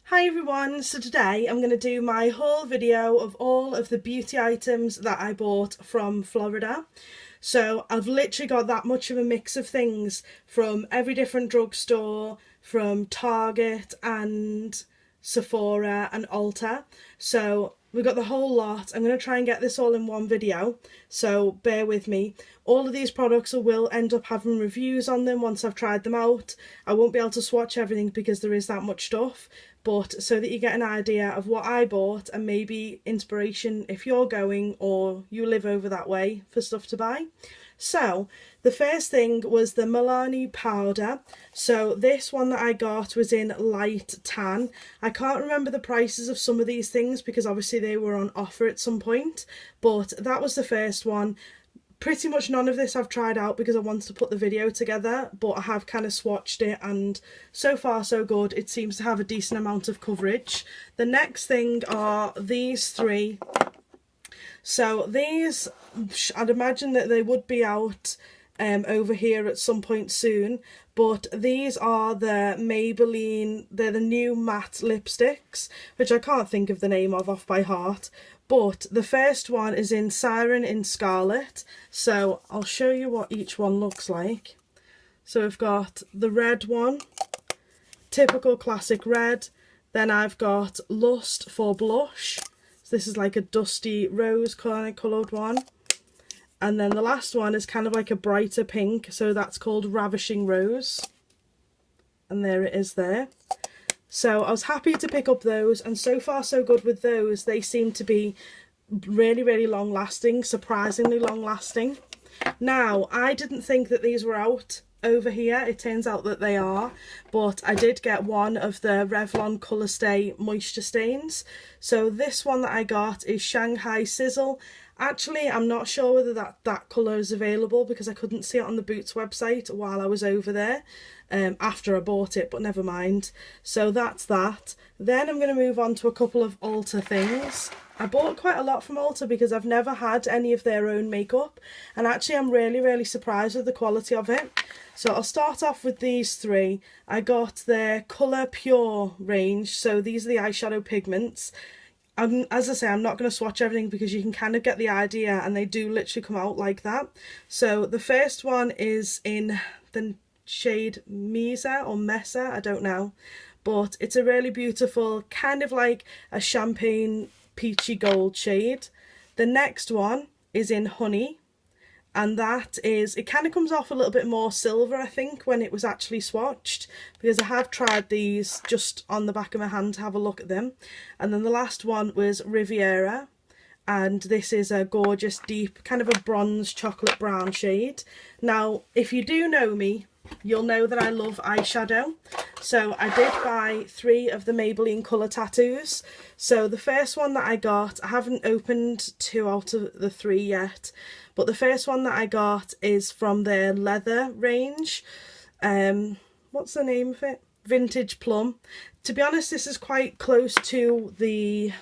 Hi everyone, so today I'm going to do my haul video of all of the beauty items that I bought from Florida. So I've literally got that much of a mix of things from every different drugstore, from Target and Sephora and Ulta. So we've got the whole lot. I'm going to try and get this all in one video, so bear with me. All of these products will end up having reviews on them once I've tried them out. I won't be able to swatch everything because there is that much stuff, but so that you get an idea of what I bought and maybe inspiration if you're going or you live over that way for stuff to buy. So the first thing was the Milani powder. So this one that I got was in light tan. I can't remember the prices of some of these things because obviously they were on offer at some point, but that was the first one. Pretty much none of this I've tried out because I wanted to put the video together, but I have kind of swatched it and so far so good. It seems to have a decent amount of coverage. The next thing are these three. So these, I'd imagine that they would be out over here at some point soon, but these are the Maybelline, they're the new matte lipsticks, which I can't think of the name of off by heart. But the first one is in Siren in Scarlet, so I'll show you what each one looks like. So we've got the red one, typical classic red. Then I've got Lust for Blush. So this is like a dusty rose kind of coloured one. And then the last one is kind of like a brighter pink, so that's called Ravishing Rose. And there it is there. So I was happy to pick up those, and so far so good with those. They seem to be really long lasting, surprisingly long lasting. Now, I didn't think that these were out over here. It turns out that they are, but I did get one of the Revlon Colour Stay Moisture Stains. So this one that I got is Shanghai Sizzle. Actually, I'm not sure whether that colour is available because I couldn't see it on the Boots website while I was over there after I bought it, but never mind. So that's that. Then I'm going to move on to a couple of Ulta things. I bought quite a lot from Ulta because I've never had any of their own makeup, and actually I'm really surprised with the quality of it. So I'll start off with these three. I got their Colour Pure range, so these are the eyeshadow pigments. As I say, I'm not going to swatch everything because you can kind of get the idea, and they do literally come out like that. So the first one is in the shade Mesa or Mesa, I don't know, but it's a really beautiful kind of like a champagne peachy gold shade. The next one is in Honey, and that is, it kind of comes off a little bit more silver I think when it was actually swatched, because I have tried these just on the back of my hand to have a look at them. And then the last one was Riviera, and this is a gorgeous deep kind of a bronze chocolate brown shade. Now if you do know me, you'll know that I love eyeshadow, so I did buy 3 of the Maybelline colour tattoos. So the first one that I got, I haven't opened 2 out of the 3 yet, but the first one that I got is from their leather range. What's the name of it? Vintage Plum. To be honest, this is quite close to the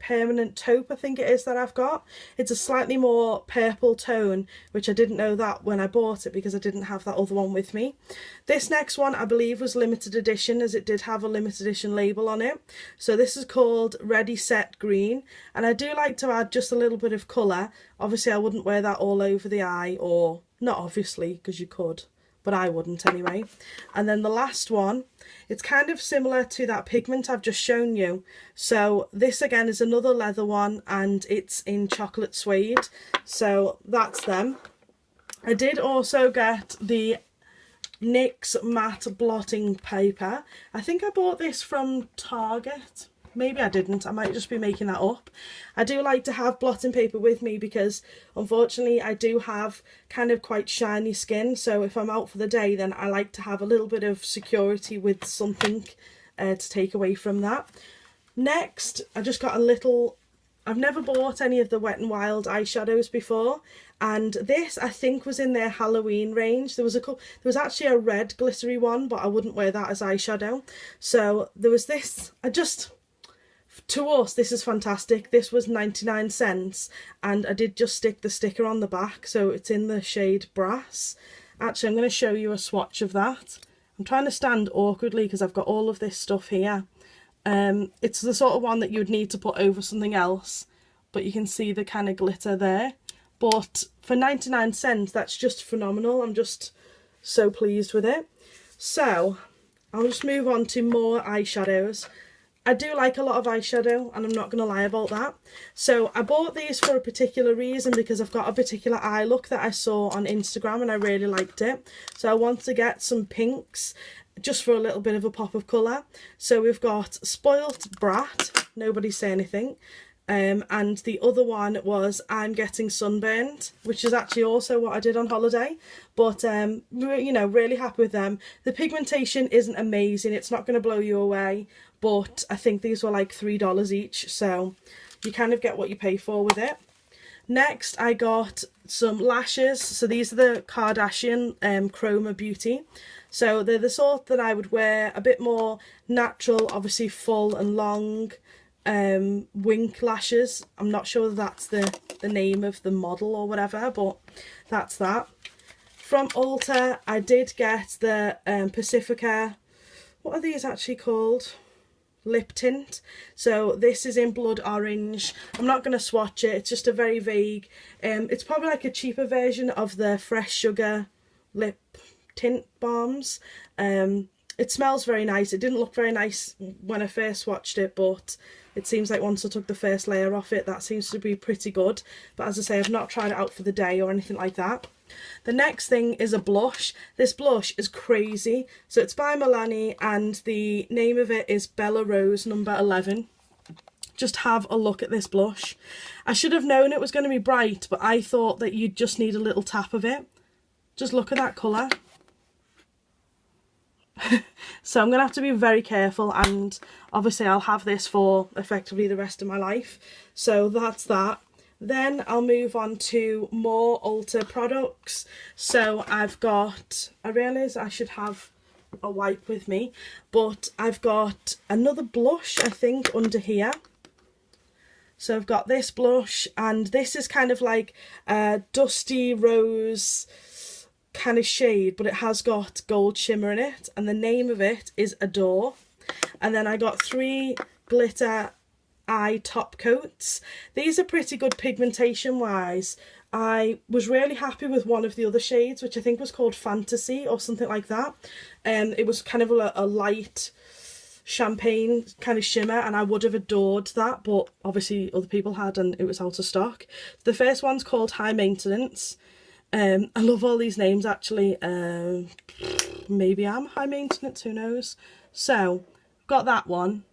Permanent Taupe, I think it is, that I've got. It's a slightly more purple tone, which I didn't know that when I bought it because I didn't have that other one with me. This next one I believe was limited edition, as it did have a limited edition label on it. So this is called Ready Set Green, and I do like to add just a little bit of colour. Obviously I wouldn't wear that all over the eye, or not obviously because you could, but I wouldn't anyway. And then the last one, it's kind of similar to that pigment I've just shown you. So this again is another leather one, and it's in chocolate suede. So that's them. I did also get the NYX matte blotting paper. I think I bought this from Target. Maybe I didn't, I might just be making that up. I do like to have blotting paper with me because unfortunately I do have kind of quite shiny skin, so if I'm out for the day then I like to have a little bit of security with something to take away from that. Next, I just got a little, I've never bought any of the Wet n Wild eyeshadows before, and this I think was in their Halloween range. There was actually a red glittery one, but I wouldn't wear that as eyeshadow. So there was this, to us this is fantastic. This was 99 cents, and I did just stick the sticker on the back, so it's in the shade Brass. Actually, I'm going to show you a swatch of that. I'm trying to stand awkwardly because I've got all of this stuff here, It's the sort of one that you would need to put over something else, but you can see the kind of glitter there. But for 99 cents, that's just phenomenal. I'm just so pleased with it. So I'll just move on to more eyeshadows. I do like a lot of eyeshadow, and I'm not going to lie about that. So I bought these for a particular reason, because I've got a particular eye look that I saw on Instagram and I really liked it. So I want to get some pinks just for a little bit of a pop of colour. So we've got Spoilt Brat, Nobody Say Anything. And the other one was I'm Getting Sunburned, which is actually also what I did on holiday. But, you know, really happy with them. The pigmentation isn't amazing. It's not going to blow you away. But I think these were like $3 each. So you kind of get what you pay for with it. Next, I got some lashes. So these are the Kardashian Chroma Beauty. So they're the sort that I would wear, a bit more natural, obviously full and long. Wink lashes. I'm not sure that's the name of the model or whatever, but that's that. From Ulta, I did get the Pacifica, what are these actually called? Lip tint. So this is in blood orange. I'm not going to swatch it, it's just a very vague, it's probably like a cheaper version of the Fresh Sugar lip tint balms. It smells very nice. It didn't look very nice when I first swatched it, but it seems like once I took the first layer off it, that seems to be pretty good. But as I say, I've not tried it out for the day or anything like that. The next thing is a blush. This blush is crazy. So it's by Milani, and the name of it is Bella Rose number 11. Just have a look at this blush. I should have known it was going to be bright, but I thought that you'd just need a little tap of it. Just look at that colour. So I'm going to have to be very careful, and obviously I'll have this for effectively the rest of my life. So that's that. Then I'll move on to more Ulta products. So I've got, I realise I should have a wipe with me, but I've got another blush I think under here. So I've got this blush, and this is kind of like a dusty rose kind of shade, but it has got gold shimmer in it, and the name of it is Adore. And then I got 3 glitter eye top coats. These are pretty good pigmentation wise. I was really happy with one of the other shades, which I think was called Fantasy or something like that. It was kind of a light champagne kind of shimmer, and I would have adored that, but obviously other people had and it was out of stock. The first one's called High Maintenance. I love all these names actually. Maybe I'm high maintenance, who knows. So got that one,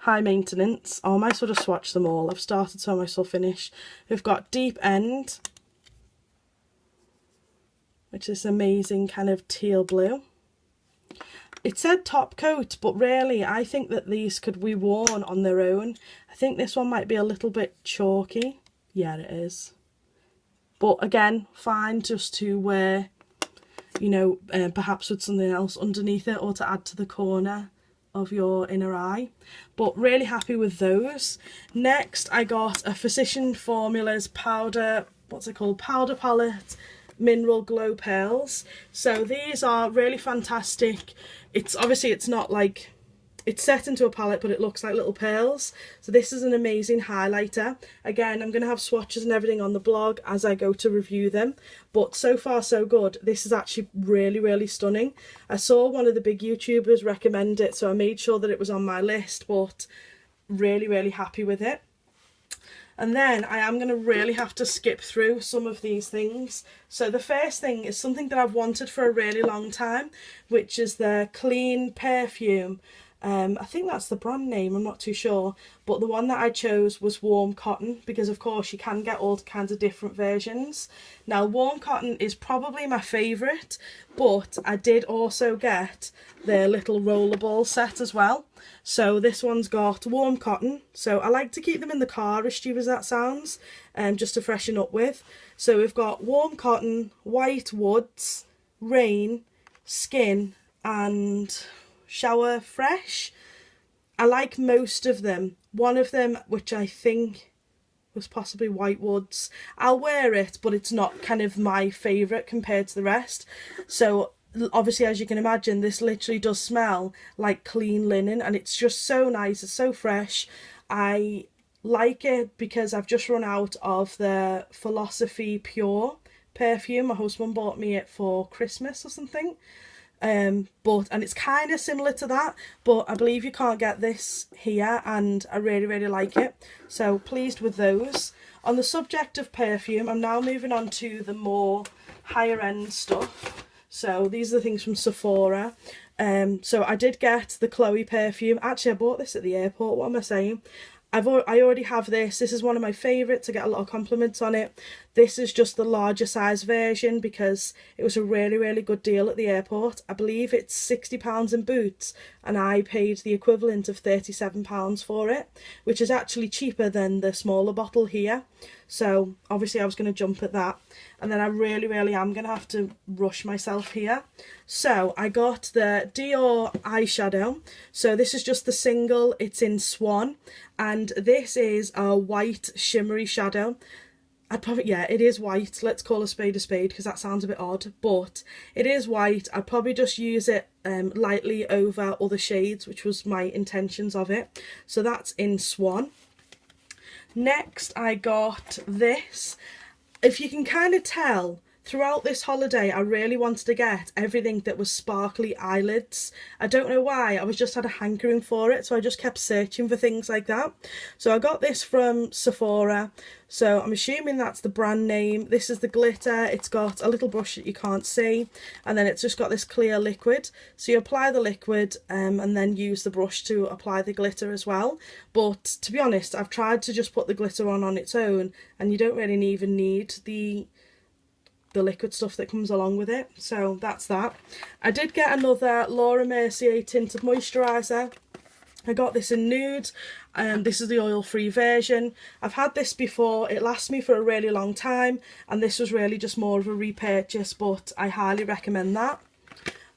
High Maintenance. Oh, I might sort of swatch them all. I've started, so I might as well finish. We've got Deep End, which is amazing kind of teal blue. It said top coat, but really I think that these could be worn on their own. I think this one might be a little bit chalky. Yeah, it is. But again, fine just to wear, you know, perhaps with something else underneath it, or to add to the corner of your inner eye. But really happy with those. Next, I got a Physician Formulas powder, what's it called? Powder palette Mineral Glow Pearls. So these are really fantastic. It's obviously, it's not like, it's set into a palette, but it looks like little pearls. So this is an amazing highlighter. Again, I'm going to have swatches and everything on the blog as I go to review them. But so far so good. This is actually really, really stunning. I saw one of the big YouTubers recommend it, so I made sure that it was on my list, but really, really happy with it. And then I am going to really have to skip through some of these things. So the first thing is something that I've wanted for a really long time, which is the Clean perfume. I think that's the brand name, I'm not too sure, but the one that I chose was Warm Cotton, because of course you can get all kinds of different versions. Now Warm Cotton is probably my favourite, but I did also get their little rollerball set as well. So this one's got Warm Cotton, so I like to keep them in the car, as stupid as that sounds, just to freshen up with. So we've got Warm Cotton, White Woods, Rain, Skin and Shower Fresh. I like most of them. One of them, which I think was possibly White Woods, I'll wear it, but it's not kind of my favourite compared to the rest. So obviously, as you can imagine, this literally does smell like clean linen, and it's just so nice. It's so fresh. I like it because I've just run out of the Philosophy Pure perfume. My husband bought me it for Christmas or something. And it's kind of similar to that, but I believe you can't get this here, and I really like it. So pleased with those. On the subject of perfume, I'm now moving on to the more higher end stuff. So these are the things from Sephora. So I did get the Chloe perfume. Actually, I bought this at the airport. What am I saying? I already have this. This is one of my favourites. I get a lot of compliments on it. This is just the larger size version because it was a really good deal at the airport. I believe it's £60 in Boots, and I paid the equivalent of £37 for it, which is actually cheaper than the smaller bottle here. So obviously I was going to jump at that, and then I really am going to have to rush myself here. So I got the Dior eyeshadow. So this is just the single. It's in Swan, and this is a white shimmery shadow. Yeah, it is white. Let's call a spade because that sounds a bit odd, but it is white. I'd probably just use it lightly over other shades, which was my intentions of it. So that's in Swan. Next, I got this. If you can kind of tell, throughout this holiday, I really wanted to get everything that was sparkly eyelids. I don't know why, I just had a hankering for it, so I just kept searching for things like that. So I got this from Sephora, so I'm assuming that's the brand name. This is the glitter. It's got a little brush that you can't see, and then it's just got this clear liquid. So you apply the liquid and then use the brush to apply the glitter as well. But to be honest, I've tried to just put the glitter on its own, and you don't really even need the liquid stuff that comes along with it. So that's that. I did get another Laura Mercier tinted moisturiser. I got this in nude. This is the oil-free version. I've had this before. It lasts me for a really long time, and this was really just more of a repurchase, but I highly recommend that.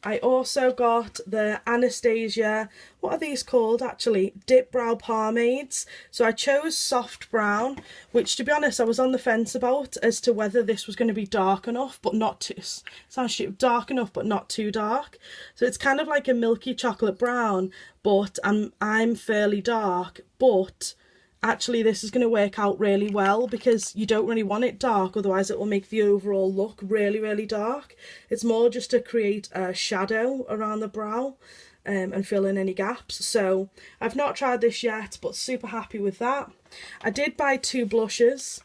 I also got the Anastasia, what are these called actually? Dip Brow Pomades. So I chose soft brown, which to be honest I was on the fence about as to whether this was going to be dark enough, but not too, sounds stupid, dark enough but not too dark. So it's kind of like a milky chocolate brown, but I'm fairly dark, but actually this is going to work out really well because you don't really want it dark, otherwise it will make the overall look really dark. It's more just to create a shadow around the brow and fill in any gaps. So I've not tried this yet, but super happy with that. I did buy 2 blushes.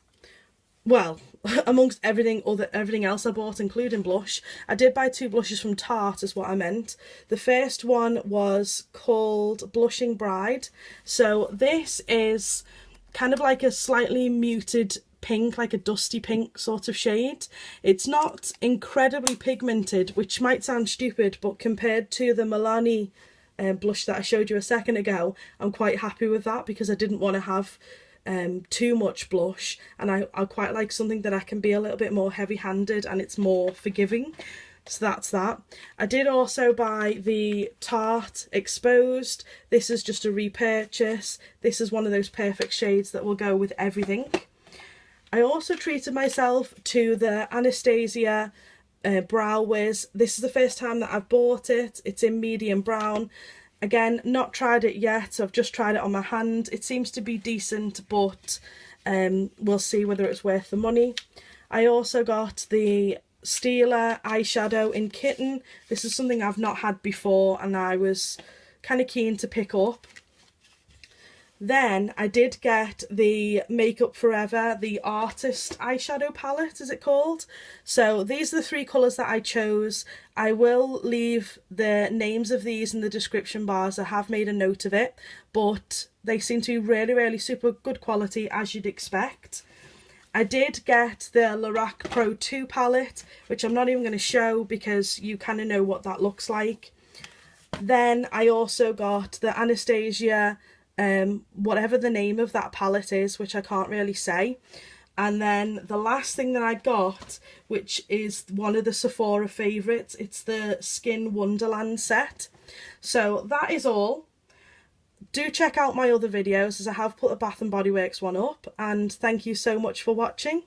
Well, amongst everything else I bought, including blush, I did buy 2 blushes from Tarte is what I meant. The first one was called Blushing Bride. So this is kind of like a slightly muted pink, like a dusty pink sort of shade. It's not incredibly pigmented, which might sound stupid, but compared to the Milani blush that I showed you a second ago, I'm quite happy with that because I didn't want to have too much blush, and I quite like something that I can be a little bit more heavy-handed and it's more forgiving. So that's that. I did also buy the Tarte Exposed. This is just a repurchase. This is one of those perfect shades that will go with everything. I also treated myself to the Anastasia Brow Wiz. This is the first time that I've bought it. It's in medium brown. Again, not tried it yet, I've just tried it on my hand. It seems to be decent, but we'll see whether it's worth the money. I also got the Stila eyeshadow in Kitten. This is something I've not had before and I was kind of keen to pick up. Then I did get the Makeup Forever, the Artist eyeshadow palette, is it called? So these are the 3 colours that I chose. I will leave the names of these in the description bars. I have made a note of it, but they seem to be really super good quality, as you'd expect. I did get the Lorac Pro 2 palette, which I'm not even going to show because you kind of know what that looks like. Then I also got the Anastasia whatever the name of that palette is, which I can't really say. And then the last thing that I got, which is one of the Sephora favourites, it's the Skin Wonderland set. So that is all. Do check out my other videos as I have put a Bath and Body Works one up, and thank you so much for watching.